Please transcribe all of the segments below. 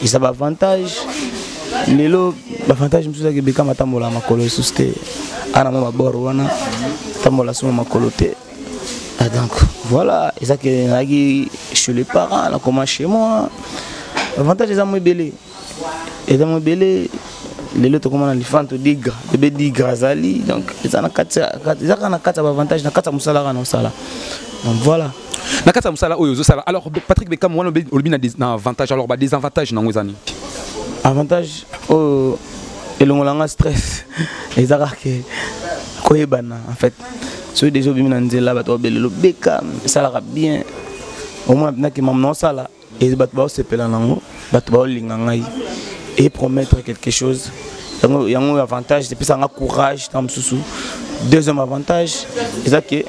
ça va avantage. Lelo avantage mususu ke Bekam atambola makolo suste. Ana mama boro wana tambola suma makolo te. Donc voilà, et ça que chez les parents, là comment chez moi. Avantage c'est moi belé. Et dans moi belé les autres comment on les font digra, bébé digra zali donc ça na katsa avantage na katsa musala na sala. Donc voilà. Na katsa musala oyo zo sala. Alors Patrick Bekam on a des avantages alors ba des avantages na ngozani. Avantage oh elongolanga stress. Et ça que koyebana en fait. Ceux des gens qui viennent là, ils ont Bekam, ça va bien. Au moins, ils ont ça là, et ils vont se péler et promettre quelque chose. Il y a un avantage, c'est plus un courage. Deuxième avantage, c'est que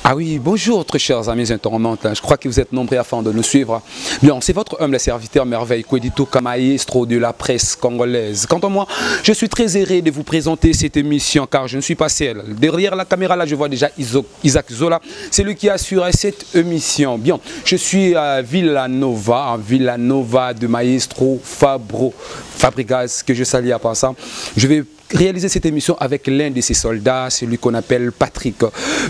ah oui, bonjour très chers amis internautes, je crois que vous êtes nombreux afin de nous suivre. Bien, c'est votre humble serviteur merveille, Kwedito Maestro de la presse congolaise. Quant à moi, je suis très heureux de vous présenter cette émission car je ne suis pas seul. Derrière la caméra là, je vois déjà Isaac Zola, c'est lui qui assure cette émission. Bien, je suis à Villanova de Maestro Fabregas, que je salue à passant. Je vais réaliser cette émission avec l'un de ses soldats, celui qu'on appelle Patrick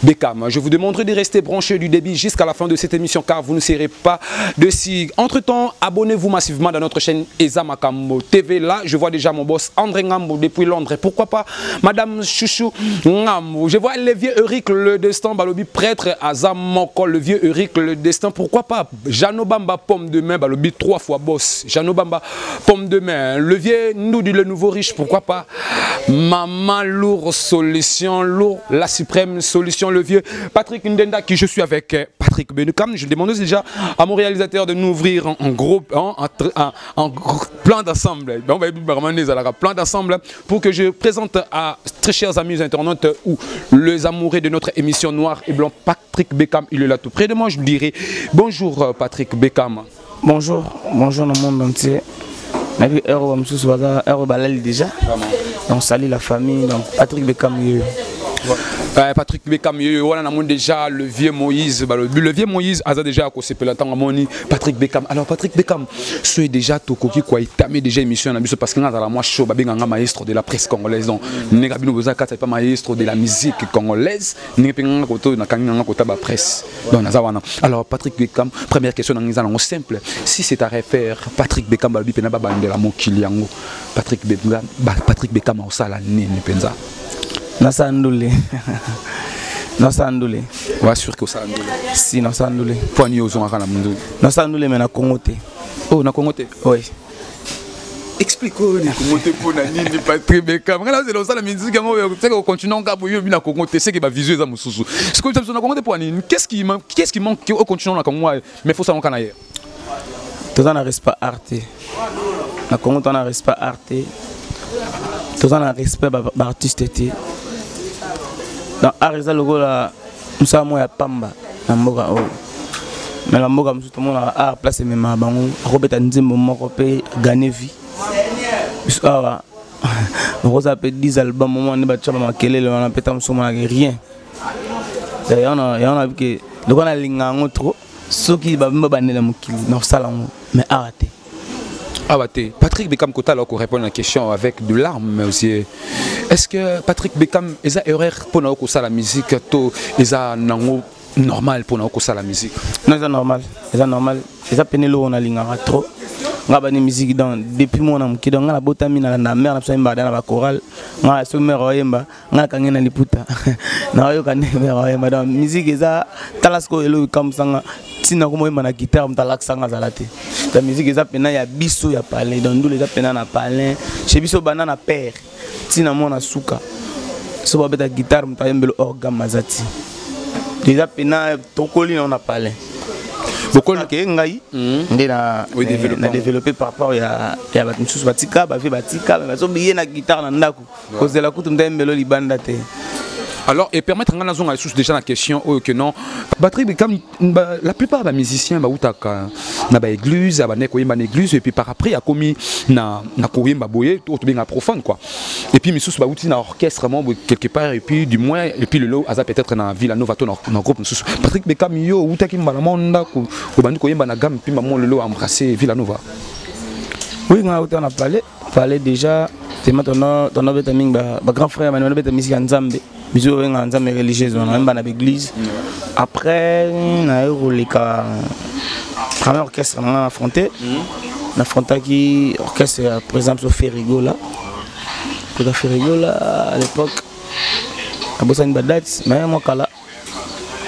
Bekam. Je vous demanderai de rester branché du début jusqu'à la fin de cette émission car vous ne serez pas de si. Entre-temps, abonnez-vous massivement dans notre chaîne Eza Makambo TV. Là, je vois déjà mon boss André Ngambo depuis Londres. Pourquoi pas Madame Chouchou Ngambo. Je vois le vieux Eric Le Destin, Balobi prêtre Azam Moko, le vieux Eric Le Destin. Pourquoi pas Jano Bamba pomme de main, Balobi 3 fois boss. Jano Bamba pomme de main. Le vieux Noudi le nouveau riche, pourquoi pas Maman lourd solution, lourd la suprême solution, le vieux Patrick Ndenda qui je suis avec Patrick Bekam. Je demande déjà à mon réalisateur de nous ouvrir en gros plan d'ensemble. Plan d'ensemble pour que je présente à très chers amis internautes ou les amoureux de notre émission Noir et Blanc. Patrick Bekam, il est là tout près de moi. Je dirais bonjour Patrick Bekam. Bonjour dans le monde entier. Déjà. Donc salut la famille, donc Patrick Bekam. Patrick Bekam, on a déjà le vieux Moïse. Le vieux Moïse a déjà Patrick Bekam. Alors Patrick Bekam, c'est déjà tout qui quoi, il déjà émission parce que dans la moi show, un maestro de la presse congolaise. Donc Negabino Bozaka, c'est pas maestro de la musique congolaise. Negabino Koto na kanga kota ba presse. Donc nazawana. Alors Patrick Bekam, première question dans les annonces simple. Si c'est à refaire, Patrick Bekam balbi pena ba bandela mokiliango. Patrick Bekam au sala ni penza. Nasandoulé. Nasandoulé. Ouais, sûr que ça Nasandoulé. Si, Nasandoulé. Poigné aux ongaras na mundo. Nasandoulé, mais na Congoté. Oh, na Congoté. Oui. Explique-moi, Congoté pour Nani, Patrick Bekam. Là, c'est ça la musique, c'est qu'on continue en Gabouille, na Congoté, c'est que va visuer ça, Moussou. C'est comme ça, na Congoté pour Nani. Qu'est-ce qui manque au continent là, comme moi, mais faut ça en Canaïe. Tout ça n'arrive pas Arte. Na Congoté, on n'arrive pas Arte. Tout ça n'a respect l'artiste. Dans Arisa logo là, nous sommes à Pamba, na Mboga. Mais la Mboga, tout le monde a placé mes mains. Robert Nzimbo Mokopé gagné vie. On a fait 10 albums, on a fait rien. D'ailleurs, on a vu que on a ligné trop. Ceux qui ont mais arrêtez. Patrick Bekam Kota là, répond à la question avec de larmes aux yeux. Est-ce que Patrick Bekam est une erreur pour nous ça la musique, est normal pour nous ça la musique? Non, c'est normal. C'est normal. C'est pénélo on a ligné trop. On a une musique depuis mon âme qui donne la botamine à la mer, on a la chorale, on a sommet royemba, on a kangé na liputa. Na yo kane royemba dans musique eza talasco elo comme ça. Tina comme na guitare on talak sanga zalate. La musique eza pena ya biso ya parler dans nous les pena na parler. Chez biso banana père. Tina mona suka. So ba beta guitare on tayembelo organe mazati. Déjà pena tokoli on a parlé. Beaucoup de gens ont développé par rapport à la batika, la guitare, alors, et permettre à nous déjà la question que non, Patrick Bekam, la plupart des musiciens, na ba église abane koyemba na église et puis par après a commis na koyemba boye tout bien profane quoi et puis misusu ba outi na orchestre quelque part et puis du moins et puis le lot aza peut-être na Villanova to na groupe misusu Patrick Bekam yo utaki mbala monda ko bandi koyemba na gamme puis maman le lot embrasser Villanova. Oui, on a parlé déjà. C'est maintenant ton betaming ba grand frère Manuel beta musique nzambe. Biso wenga nzambe religieuse on a même na l'église. Après na euroleka premier orchestre on a affronté. On a affronté qui orchestre par exemple sur Ferrigo là. Pour Ferrigo là à l'époque a bossa une date mais moi kala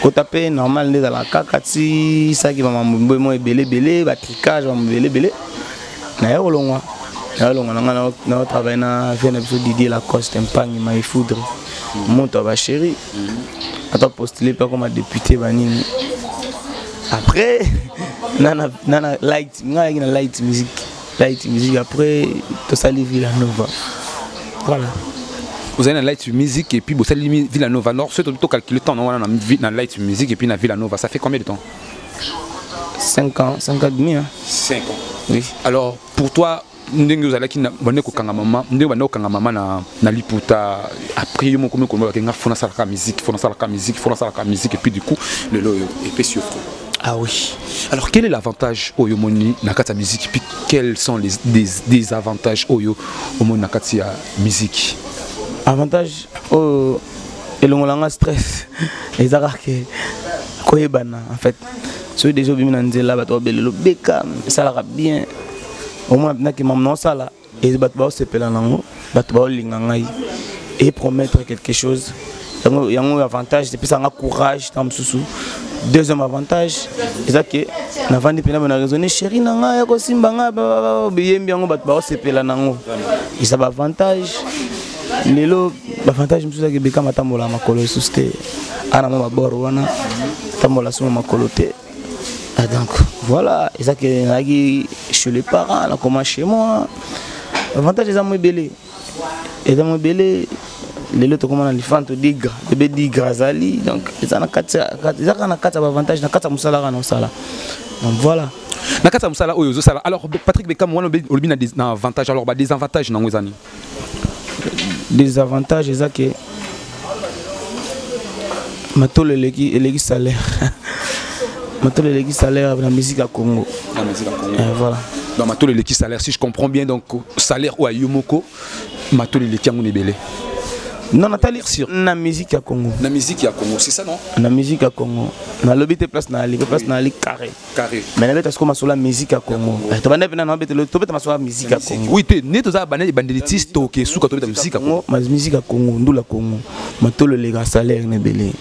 ko tapé normal dans la kakati ça qui va m'embouer moi belé ba tricage va belé na eurolongwa. On a travaillé dans Didier Lacoste, un pang, il m'a foudre. Mon toi, chéri. Attends, postulé pas comme député. Après, on a light music. Light music. Après, tout ça, les Villanova. Voilà. Vous avez une light music et puis vous avez Villanova. Alors, c'est plutôt calculer le temps. On a une light music et puis une Villanova. Ça fait combien de temps? 5 ans, 5 ans et demi. 5 ans. Oui. Alors, pour toi, ndenge ozalaki na bandeko kanga mama ndenge bandeko kanga mama na liputa après yo moko moko nga fona salaka musique et puis du coup le lo épais. Ah oui. Alors quel est l'avantage oyo moni na kati ya musique puis quels sont les désavantages oyo moni na kati ya musique? Avantage oh elongolanga stress ezaka ke koyebana en fait ceux déjà bimina nzela bato belelo beka salaka bien. Au moins, je suis ça là et je vais et promettre quelque chose. Il y a un avantage, c'est plus un courage. Deuxième avantage, c'est que nous avons raisonné, chérie, nous avons et ça va avantage. L'avantage, c'est que Beka Matambola Makolo Souste, Anama Borwana, Tambola Suma Makolote. Donc voilà, et ça que chez les parents, là, comment chez moi. L'avantage est que belé. Et dans mon belé, les autres comment on les fait digra, bébé digra zali. Donc ils ont quatre avantages, na quatre musala na sala. Donc voilà. Na quatre musala oyo sala. Alors Patrick Bekam on a des avantages alors bah des avantages dans les années. Des avantages c'est ça que matole les salaire. Maintenant, les salaires dans la musique à Congo. La musique à Congo. Voilà. Donc, maintenant, les salaires, si je comprends bien, donc, salaire ou à Yomoko, maintenant, les qui ont belé. Non, Nathalie, sur la musique à Congo. La musique à Congo, c'est ça, non? La musique à Congo. Na lobby te place na ali carré. Carré. Mais na beta comme sur la musique à Congo. Tu vas na na beta le to beta sur la musique à Congo. Oui, tu né to za bané banditis to ke sous ka to beta musique à Congo. Ma musique à Congo, ndula Congo. Matolo les gars salaire ne belé.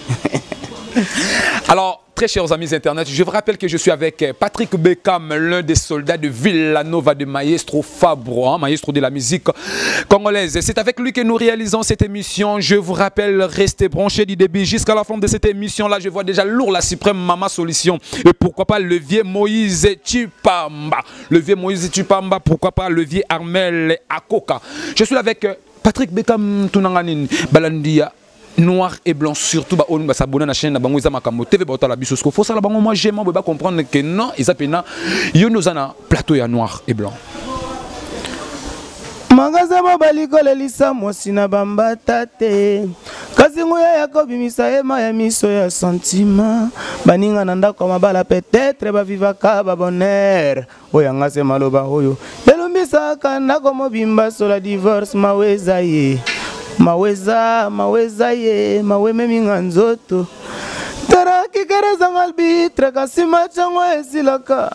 Alors, très chers amis internet, je vous rappelle que je suis avec Patrick Bekam, l'un des soldats de Villanova de Maestro Fabro, maestro de la musique congolaise. C'est avec lui que nous réalisons cette émission. Je vous rappelle, restez branchés du début jusqu'à la fin de cette émission-là. Je vois déjà lourd la suprême Mama Solution. Et pourquoi pas le vieux Moïse Chipamba. Le vieux Moïse Chipamba, pourquoi pas le vieux Armel Akoka. Je suis avec Patrick Bekam Tunanganin Balandia. Noir et blanc surtout bah on va s'abonner à la chaîne bango za makambo TV ba la biso faut ça la bango moi j'aime ba comprendre que non ils appellent yo nous ana plateau ya noir et blanc magaza mobali kolelisa mosina bambata te kasi ngoya yakobimisa ema ya miso ya sentiment baninga na ndako mabala peut-être ba vivaka ba bonheur oyanga se maloba oyo belumbisa ndako mobimba so la divorce maweza ye maweza ye maweme minganzoto tara kikereza ngalbitre kasima chango esilaka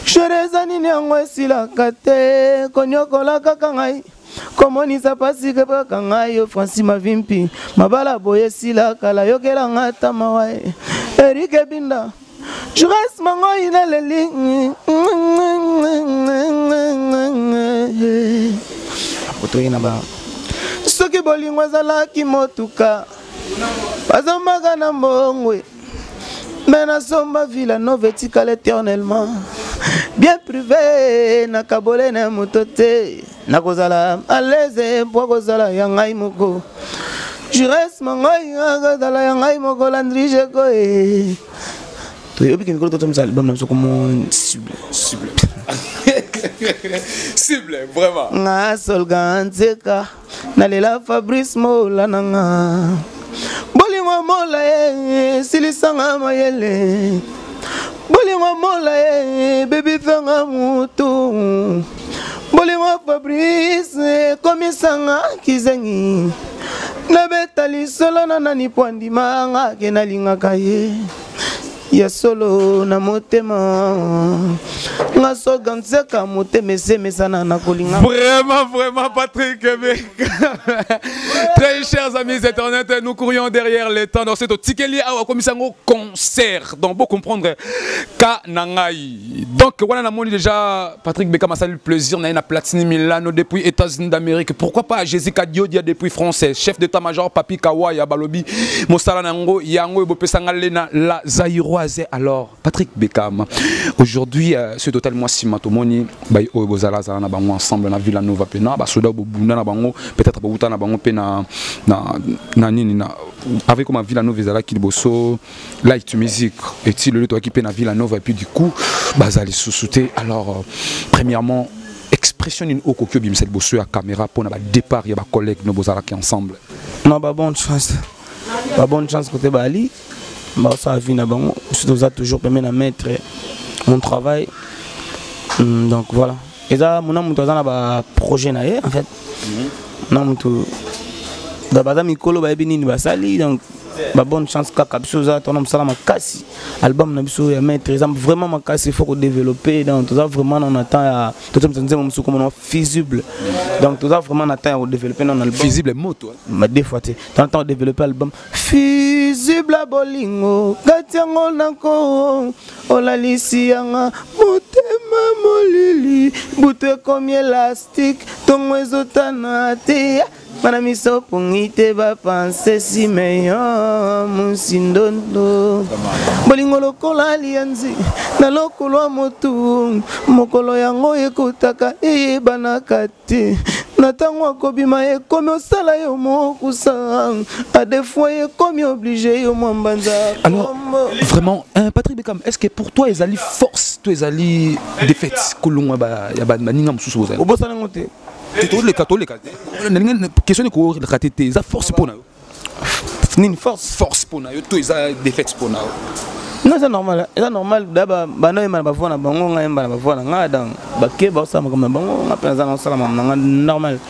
shereza nini yango esilaka te konyokola kaka ngai komonisa pasi kaka ngai yo Francis Mavimpi mabala boye esilaka la yokela ngata mawae Eric Binda je reste mango ina leli apotoyina ba soki bolingo ezalaki motuka bazomaka na mbongwe me nasomba Villanova etikala éternellement bien privé nakabole na moto te nakozala aleze mpo kozala ya ngai moko jures mangai akozala ya ngai moko landrige koye Et puis quand tu as l'album, c'est comme cible. Cible, vraiment. Nga solga nzeka nalela Fabrice Mola nanga bolingo mola silisanga mayele bolingo mola baby fanga mutu bolingo Fabrice komisanga kizengi nabeta lisolo na nani pwandima nga kenalingaka ye ya solo na motema nga soga nzeka motema esemesana na kolinga. Vraiment Patrick Bekam. Très chers amis internet, nous courions derrière les temps dans cette tikeli awa komisango concert. Donc pour comprendre Kanangai. Donc voilà na moni déjà Patrick Bekam a salué le plaisir na Platini Milano depuis États-Unis d'Amérique. Pourquoi pas Jessica Diodia depuis français, chef d'état-major Papi Kawaya Balobi Mosala Nango Yango Bopesanga Lena la Zaïroise. Alors Patrick Bekam aujourd'hui c'est totalement simatomoni bay o bozala za na bango ensemble na Villa Nova pena ba soda bobunda na bango peut-être ba na bango pena na nini na avec comme Villa Nova zala ki bosso light music et si le toi qui pena Villa Nova et puis du coup bazali sous-souté. Alors premièrement expression une okokyo bim cette bosso à caméra pour na ba départ ya ba collègue no bozala qui ensemble. Non ba bonne chance côté Bali. Bah ça vie na bango je dois toujours permettre à mettre mon travail. Donc voilà et ça mon amour dans ba projet na en fait non mon tout da bada mikolo ba ebini ba sali donc ba bonne chance kaka biso za ton sala makasi album na biso ya mettre exemple vraiment makasi il faut qu'on développer donc tout ça vraiment on attend à tout ça me sou comme visible donc tout ça vraiment on attend à développer dans album visible moto mais des fois tu t'entends développer album visible bolingo katiango nako olalisi yanga motema molili bute comme élastique ton ezotana te Mana miso pungite ba pense si meyo musindondo bolingo lokola lianzi na lokolo motu mokolo yango ekutaka ebanaka te na tango akobima ekomi osala yo mokusa a des fois ekomi obligé yo mwambanza. Alors vraiment Patrick Bekam, est-ce que pour toi ezali force toi ezali défaite kolongwa ba ya ba ninga mususu bozali obosana ngote les catholiques question de courir la ça force pour nous une force pour nous tout ça défaite pour nous non c'est normal d'abord bano yema ba vona bango nga yemba ba vona nga dans baké ba ça comme bango nga penza na sala normal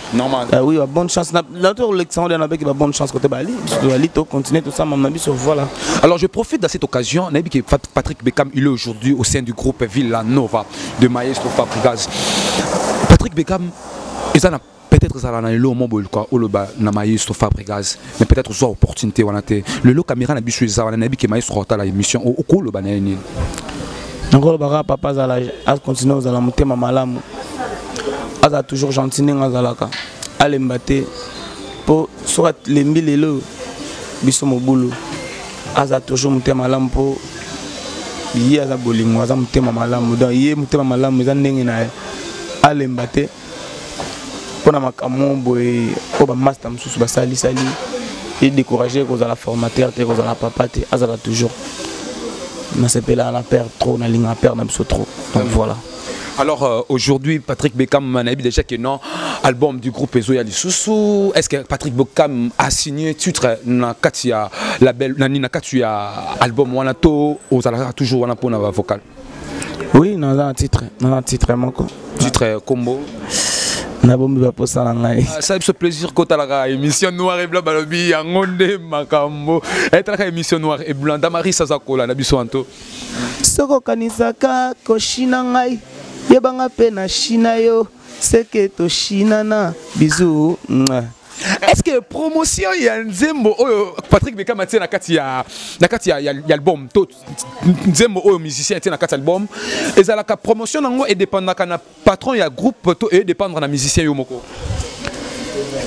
oui bonne chance l'autre Alexandre na beki ba bonne chance côté Bali doit lito continuer tout ça maman biso voilà. Alors je profite de cette occasion nabi que Patrick Bekam il est aujourd'hui au sein du groupe Villa Nova de Maestro Fabregas. Patrick Bekam ils ont peut-être ça là le moment quoi au na Maestro Fabregas mais peut-être soit opportunité wana te le lo caméra na biso ça wana na bi que Maestro ta la émission au ko lo bana ni ngolo bara papa za la a continuer za la mutema malamu aza toujours gentil nga za la ka ale mbate po soit les milelo biso mobulu aza toujours mutema malamu po yi aza bolingo aza mutema malamu donc yi mutema malamu za ndenge na ale mbate pour na makambo boy ko ba master mususu ba sali et décourager cause à la formateur te cause à la papa te azala toujours na sepela na perdre trop na linga perdre na biso trop donc voilà. Alors aujourd'hui Patrick Bekam manabi déjà que non album du groupe Ezoya Lisusu est-ce que Patrick Bekam a signé titre na katia label na nina katia album wana to ozala toujours wana pona vocal? Oui dans un titre moko titre combo na bombi ba posa na ngai ça c'est plaisir kota la émission noir et blanc balobi yangonde makambo être la émission noir et blanc Damari Sazakola na biso anto soko kanisaka ko shina ngai yebanga pe na shina yo seke to shina na bisous. Est-ce que promotion ya nzembo oyo Patrick Bekam atie na kati ya album to nzembo oyo musicien atie na kati album ezala ka promotion nango et dépendaka na patron ya groupe to et dépendre na musicien yo moko?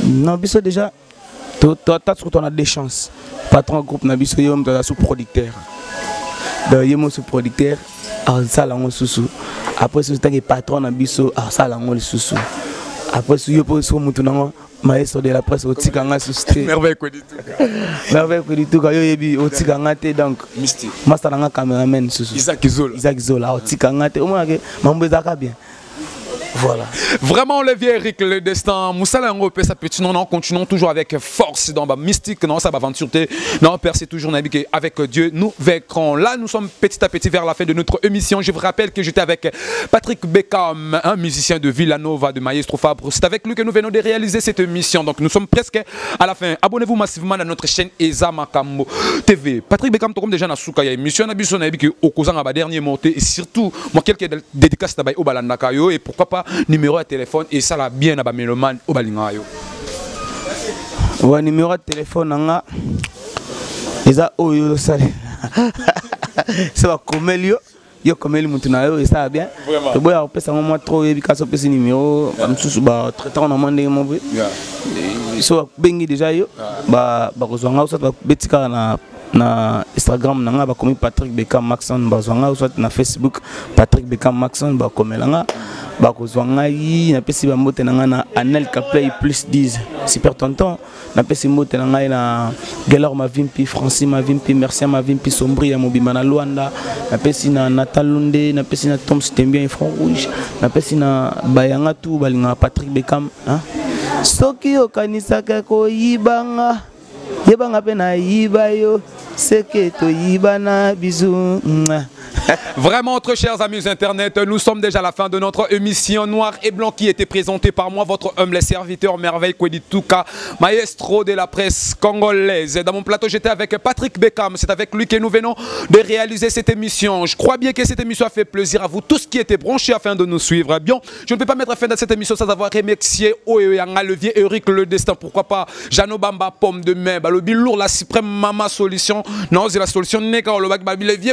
Non biso déjà to on a des chances patron groupe na biso yo mta sous producteur donc yemo sous producteur a ça la ngo susu après c'est que patron na biso a ça la ngo susu après si yo pour mutunango maestro de la presse otikanga susté merveille quoi du tout merveille quoi du tout yo yebi otikanga te donc mystique master nga cameraman susu Isaac Zola otikanga te au moins que mambo ezaka bien. Voilà. Vraiment, Olivier Eric, le destin. Moussala Ngopé, ça petit non, continuons toujours avec force dans ma mystique, non, ça va aventure. Non, Père, c'est toujours naviguer avec Dieu. Nous vaincrons. Là, nous sommes petit à petit vers la fin de notre émission. Je vous rappelle que j'étais avec Patrick Beckham, un musicien de Villanova, de Maestro Fabre. C'est avec lui que nous venons de réaliser cette émission. Donc, nous sommes presque à la fin. Abonnez-vous massivement à notre chaîne Eza Makambo TV. Patrick Beckham, comme déjà dans Souka, il y a une émission au cousin à dernier monté. Et surtout, moi, quelques dédicaces au Balandakayo. Et pourquoi pas numéro de téléphone et ça l'a bien à Bameloman au Balingayo. Ouais, numéro de téléphone nanga eza oyo sale. C'est pas comme yo comme le mutuna yo et ça bien. Le boy a pesa moi trop et bikaso pesa numéro comme sous ba traitant on demande mon boy. So bengi déjà yo ba kozwanga ça ba betika na Instagram nanga ba comme Patrick Beckham Maxon bazwanga soit na Facebook Patrick Beckham Maxon ba komelanga ba kozwanga yi na pesi ba mbote nanga na Anel Kaplay plus 10 super tonton na pesi mbote nanga na Gelor ma vimpi Francis ma vimpi merci ma vimpi Sombri ya mobima na Luanda na pesi na Natalunde na pesi na Tom Stembien Front Rouge na pesi na Bayanga tout balinga Patrick Beckham hein soki okanisaka ko yibanga yebanga pe na yiba yo seke to yibana bisou. Vraiment, très chers amis internet, nous sommes déjà à la fin de notre émission Noir et Blanc qui était présentée par moi, votre humble serviteur Merveille Kwedituka, maestro de la presse congolaise. Dans mon plateau, j'étais avec Patrick Beckham. C'est avec lui que nous venons de réaliser cette émission. Je crois bien que cette émission a fait plaisir à vous tous qui étaient branchés afin de nous suivre. Bien, je ne peux pas mettre fin à cette émission sans avoir remercié Oyoyanga, Levier, Eric, le destin. Pourquoi pas Jano Bamba, pomme de main, le bilour, la suprême mama solution. Non, c'est la solution. Neka, le bac, Levier.